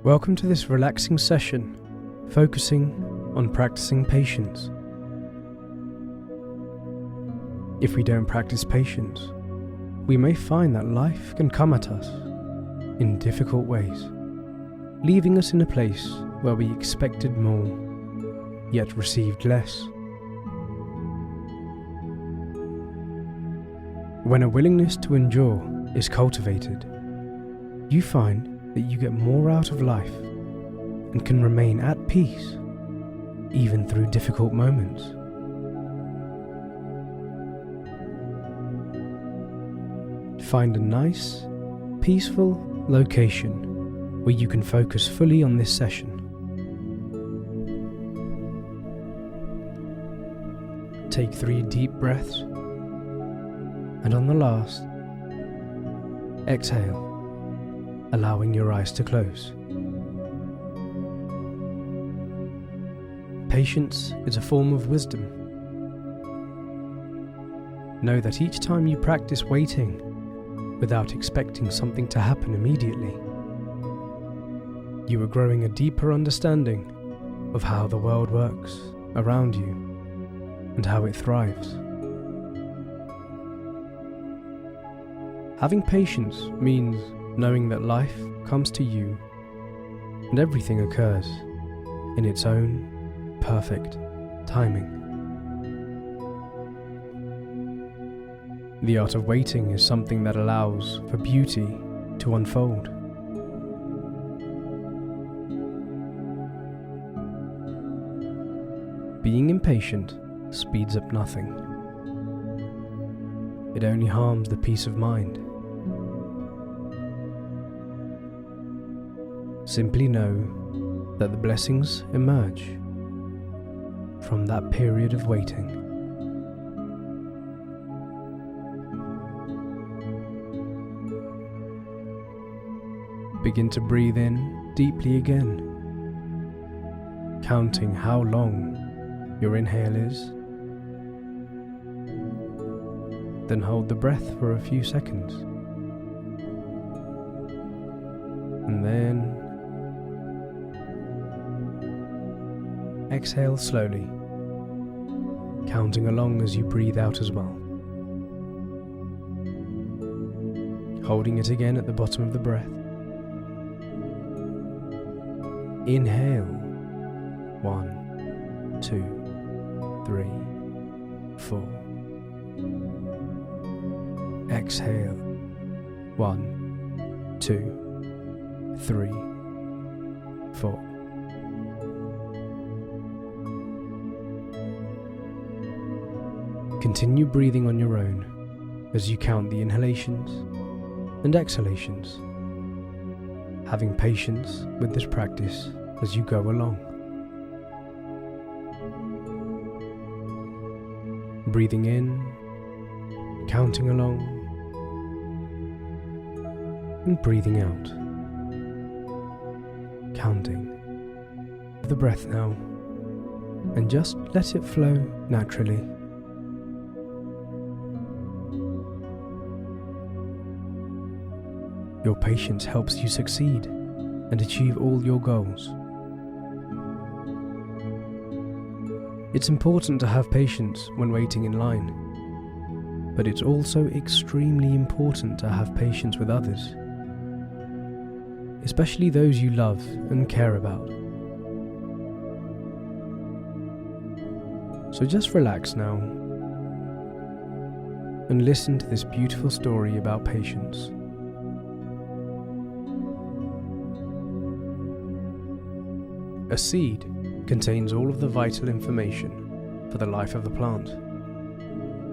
Welcome to this relaxing session, focusing on practicing patience. If we don't practice patience, we may find that life can come at us in difficult ways, leaving us in a place where we expected more, yet received less. When a willingness to endure is cultivated, you find that you get more out of life and can remain at peace even through difficult moments. Find a nice, peaceful location where you can focus fully on this session. Take 3 deep breaths, and on the last, exhale, allowing your eyes to close. Patience is a form of wisdom. Know that each time you practice waiting without expecting something to happen immediately, you are growing a deeper understanding of how the world works around you and how it thrives. Having patience means knowing that life comes to you and everything occurs in its own perfect timing. The art of waiting is something that allows for beauty to unfold. Being impatient speeds up nothing. It only harms the peace of mind. Simply know that the blessings emerge from that period of waiting. Begin to breathe in deeply again, counting how long your inhale is. Then hold the breath for a few seconds. And then exhale slowly, counting along as you breathe out as well. Holding it again at the bottom of the breath. Inhale, 1, 2, 3, 4. Exhale, 1, 2, 3, 4. Continue breathing on your own as you count the inhalations and exhalations, having patience with this practice as you go along. Breathing in, counting along, and breathing out, counting. The breath now, and just let it flow naturally. Your patience helps you succeed and achieve all your goals. It's important to have patience when waiting in line, but it's also extremely important to have patience with others, especially those you love and care about. So just relax now and listen to this beautiful story about patience. A seed contains all of the vital information for the life of the plant,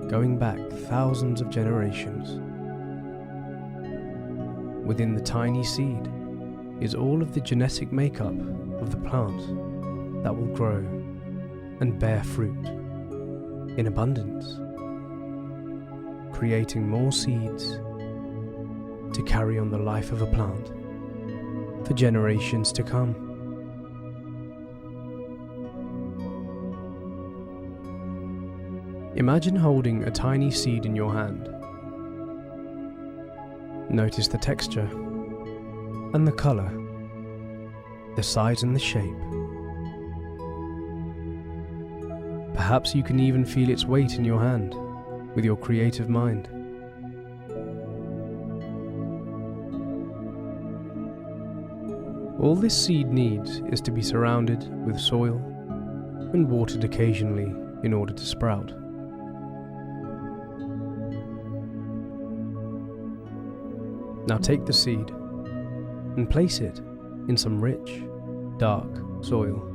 going back thousands of generations. Within the tiny seed is all of the genetic makeup of the plant that will grow and bear fruit in abundance, creating more seeds to carry on the life of a plant for generations to come. Imagine holding a tiny seed in your hand. Notice the texture and the color the size and the shape. Perhaps you can even feel its weight in your hand with your creative mind. All this seed needs is to be surrounded with soil and watered occasionally in order to sprout. Now take the seed and place it in some rich, dark soil.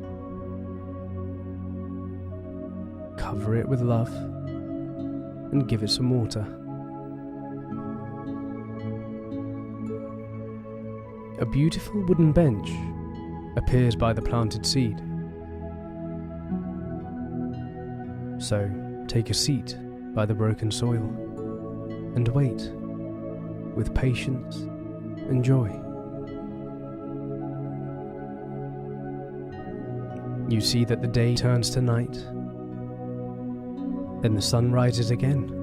Cover it with love and give it some water. A beautiful wooden bench appears by the planted seed. So take a seat by the broken soil and wait with patience and joy. You see that the day turns to night, then the sun rises again.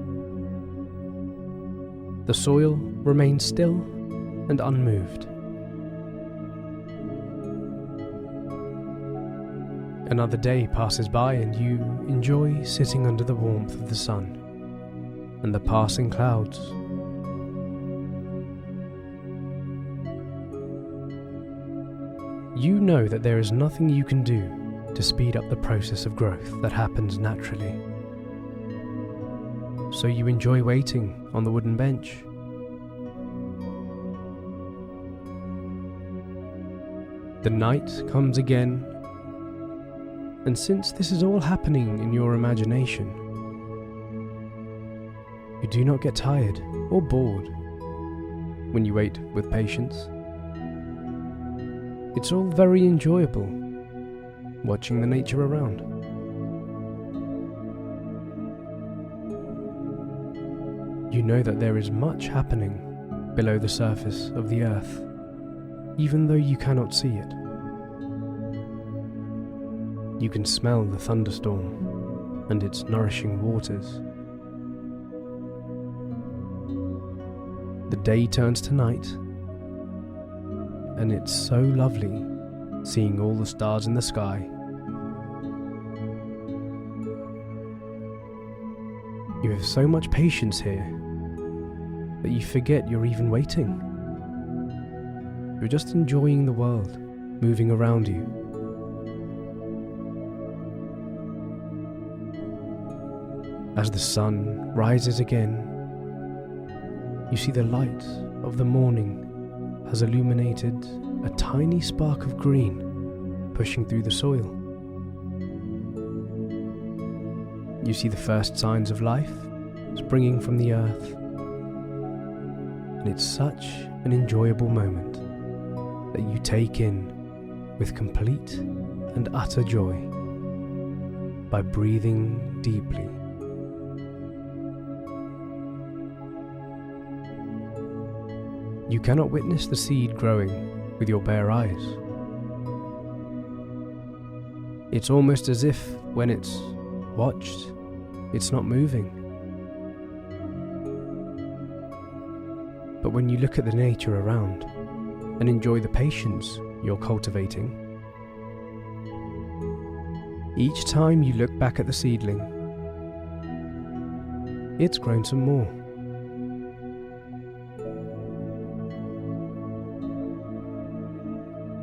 The soil remains still and unmoved. Another day passes by and you enjoy sitting under the warmth of the sun and the passing clouds. You know that there is nothing you can do to speed up the process of growth that happens naturally. So you enjoy waiting on the wooden bench. The night comes again, and since this is all happening in your imagination, you do not get tired or bored when you wait with patience. It's all very enjoyable, watching the nature around. You know that there is much happening below the surface of the earth, even though you cannot see it. You can smell the thunderstorm and its nourishing waters. The day turns to night, and it's so lovely seeing all the stars in the sky. You have so much patience here that you forget you're even waiting. You're just enjoying the world moving around you. As the sun rises again, you see the light of the morning has illuminated a tiny spark of green pushing through the soil. You see the first signs of life springing from the earth, and it's such an enjoyable moment that you take in with complete and utter joy by breathing deeply. You cannot witness the seed growing with your bare eyes. It's almost as if when it's watched, it's not moving. But when you look at the nature around and enjoy the patience you're cultivating, each time you look back at the seedling, it's grown some more.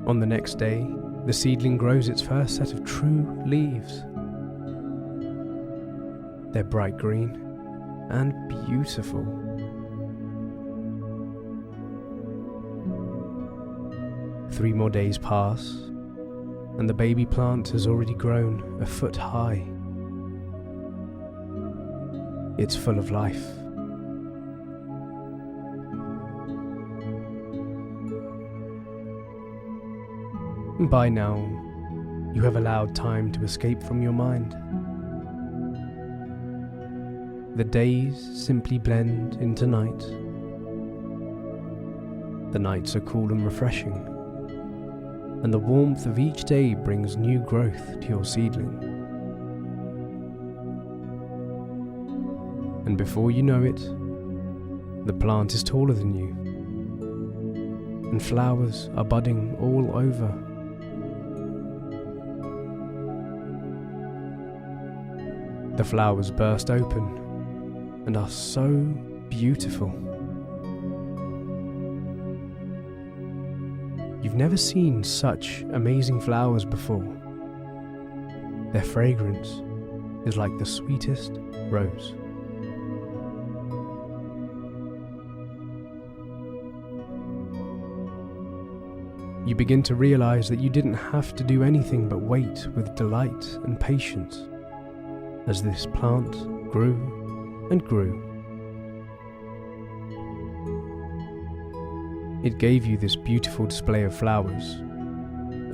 On the next day, the seedling grows its first set of true leaves. They're bright green and beautiful. Three more days pass, and the baby plant has already grown a foot high. It's full of life. By now, you have allowed time to escape from your mind. The days simply blend into night. The nights are cool and refreshing, and the warmth of each day brings new growth to your seedling. And before you know it, the plant is taller than you, and flowers are budding all over The flowers burst open and are so beautiful. You've never seen such amazing flowers before. Their fragrance is like the sweetest rose. You begin to realize that you didn't have to do anything but wait with delight and patience as this plant grew and grew. It gave you this beautiful display of flowers,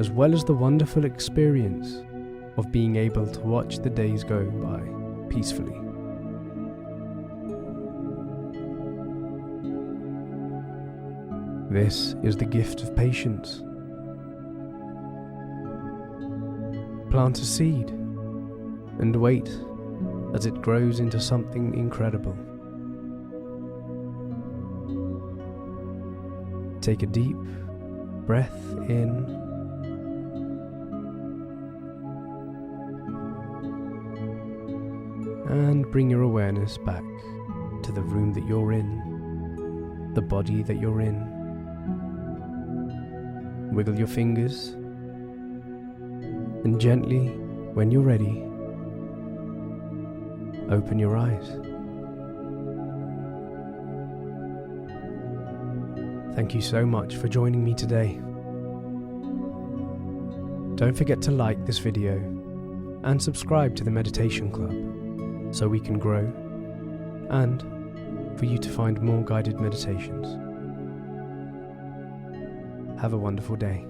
as well as the wonderful experience of being able to watch the days go by peacefully. This is the gift of patience. Plant a seed and wait as it grows into something incredible. Take a deep breath in and bring your awareness back to the room that you're in, the body that you're in. Wiggle your fingers and gently, when you're ready, open your eyes. Thank you so much for joining me today. Don't forget to like this video and subscribe to the Meditation Club so we can grow and for you to find more guided meditations. Have a wonderful day.